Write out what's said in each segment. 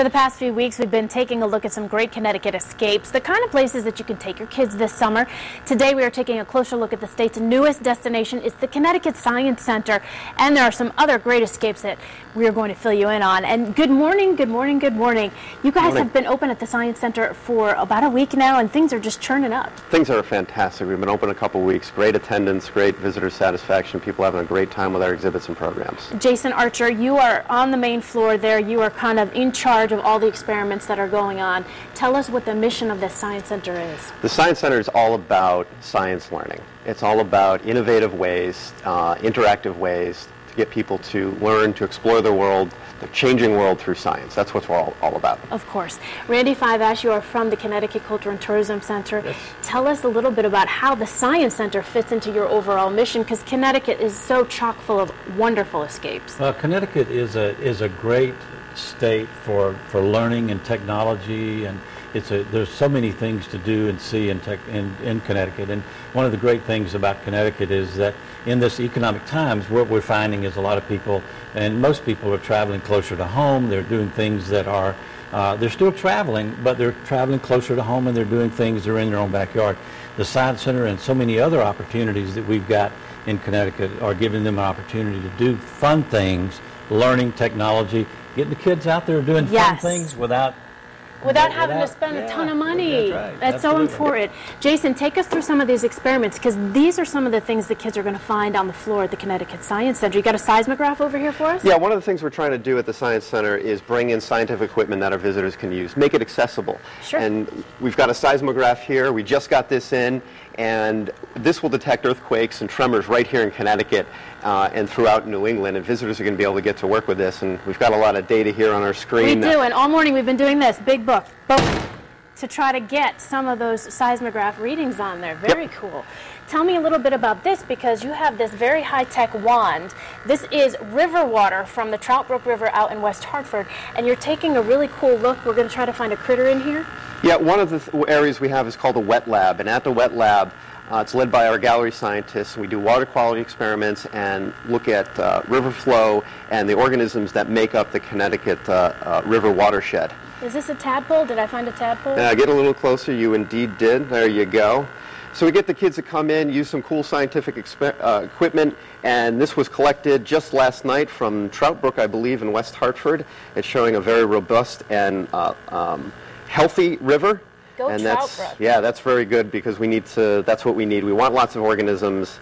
For the past few weeks, we've been taking a look at some great Connecticut escapes, the kind of places that you can take your kids this summer. Today, we are taking a closer look at the state's newest destination. It's the Connecticut Science Center, and there are some other great escapes that we are going to fill you in on. And good morning, good morning, good morning. You guys have been open at the Science Center for about a week now, and things are just churning up. Things are fantastic. We've been open a couple weeks. Great attendance, great visitor satisfaction. People having a great time with our exhibits and programs. Jason Archer, you are on the main floor there. You are kind of in charge of all the experiments that are going on. Tell us what the mission of this Science Center is. The Science Center is all about science learning. It's all about innovative ways, interactive ways to get people to learn, to explore the world, the changing world through science. That's what we're all about. Of course. Randy Fivash, you are from the Connecticut Culture and Tourism Center. Yes. Tell us a little bit about how the Science Center fits into your overall mission, because Connecticut is so chock full of wonderful escapes. Well, Connecticut is a great state for learning and technology, and there's so many things to do and see in Connecticut. And one of the great things about Connecticut is that in this economic times, what we're finding is a lot of people, and most people, are traveling closer to home. They're doing things that are, they're still traveling, but they're traveling closer to home, and they're doing things that are in their own backyard. The Science Center and so many other opportunities that we've got in Connecticut are giving them an opportunity to do fun things, learning technology, getting the kids out there doing fun things without having to spend a ton of money. That's right. That's so important. Jason, take us through some of these experiments, because these are some of the things the kids are going to find on the floor at the Connecticut Science Center. You got a seismograph over here for us? Yeah, one of the things we're trying to do at the Science Center is bring in scientific equipment that our visitors can use, make it accessible. Sure. And we've got a seismograph here. We just got this in, and this will detect earthquakes and tremors right here in Connecticut and throughout New England, and visitors are going to be able to get to work with this. And we've got a lot of data here on our screen. We do, and all morning we've been doing this, big book, to try to get some of those seismograph readings on there. Very cool. Tell me a little bit about this, because you have this very high-tech wand. This is river water from the Trout Brook River out in West Hartford, and you're taking a really cool look. We're going to try to find a critter in here. Yeah, one of the areas we have is called a wet lab, and at the wet lab, it's led by our gallery scientists. We do water quality experiments and look at river flow and the organisms that make up the Connecticut River watershed. Is this a tadpole? Did I find a tadpole? Get a little closer. You indeed did. There you go. So we get the kids to come in, use some cool scientific equipment, and this was collected just last night from Trout Brook, I believe, in West Hartford. It's showing a very robust and healthy river. And that's very good, because that's what we need. We want lots of organisms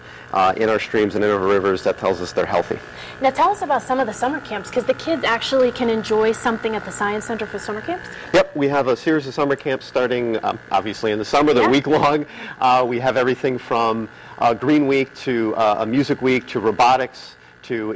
in our streams and in our rivers. That tells us they're healthy. Now tell us about some of the summer camps, because the kids actually can enjoy something at the Science Center for summer camps? Yep, we have a series of summer camps starting obviously in the summer. They're week-long. We have everything from Green Week to a music week to robotics to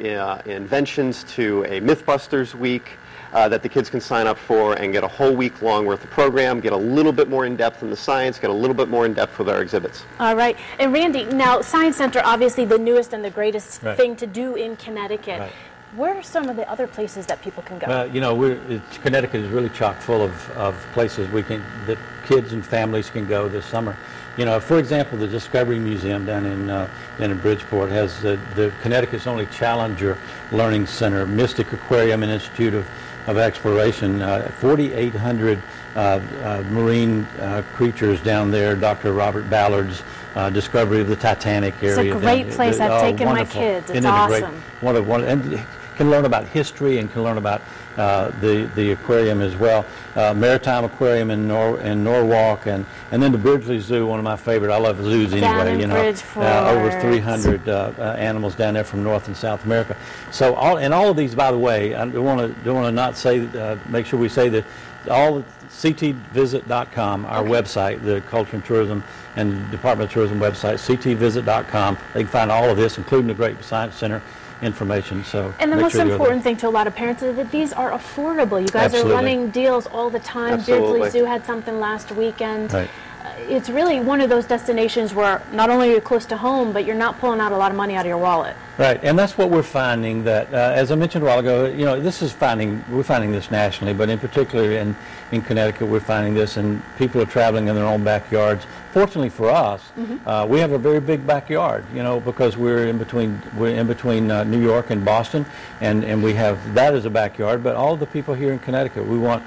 inventions to a Mythbusters week. That the kids can sign up for and get a whole week long worth of program, get a little bit more in depth in the science, get a little bit more in depth with our exhibits. All right. And Randy, now Science Center, obviously the newest and the greatest thing to do in Connecticut. Right. Where are some of the other places that people can go? Connecticut is really chock full of places that kids and families can go this summer. For example, the Discovery Museum down in Bridgeport has the Connecticut's only Challenger Learning Center, Mystic Aquarium and Institute of Exploration, 4,800 marine creatures down there. Dr. Robert Ballard's discovery of the Titanic area. It's a great place. I've taken my kids. It's awesome. And can learn about history and can learn about the aquarium as well. Maritime Aquarium in Norwalk, and then the Bridgely Zoo, one of my favorite. I love zoos anyway. Over 300 animals down there from North and South America. So all of these, by the way, I don't want to not say. Make sure we say that all ctvisit.com, our website, the Culture and Tourism and Department of Tourism website, ctvisit.com. They can find all of this, including the Great Science Center information. And the most important thing to a lot of parents is that these are affordable. You guys are running deals all the time. Beardsley Zoo had something last weekend. Right. It's really one of those destinations where not only are you close to home, but you're not pulling out a lot of money out of your wallet. Right, and that's what we're finding. That, as I mentioned a while ago, you know, we're finding this nationally, but in particular in Connecticut, we're finding this, and people are traveling in their own backyards. Fortunately for us, we have a very big backyard, you know, because we're in between New York and Boston, and we have that as a backyard. But all the people here in Connecticut, we want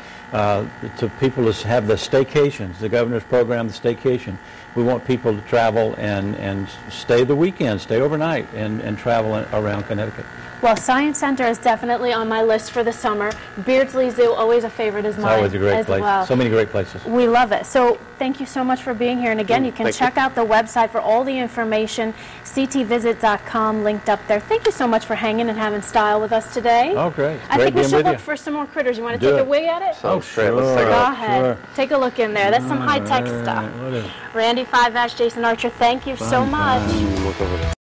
people to have the staycations, the governor's program, the staycation. We want people to travel and stay the weekend, stay overnight, and travel around Connecticut. Well, Science Center is definitely on my list for the summer. Beardsley Zoo, always a favorite is mine. It's always a great place. Well. So many great places. We love it. So thank you so much for being here. And again, you can check out the website for all the information, ctvisit.com, linked up there. Thank you so much for hanging and having style with us today. Oh, great. I think we should look for some more critters. You want to take a wig at it? Oh, sure. Go ahead. Take a look in there. That's some high-tech stuff. What is it? Randy 5 Jason Archer, thank you so much.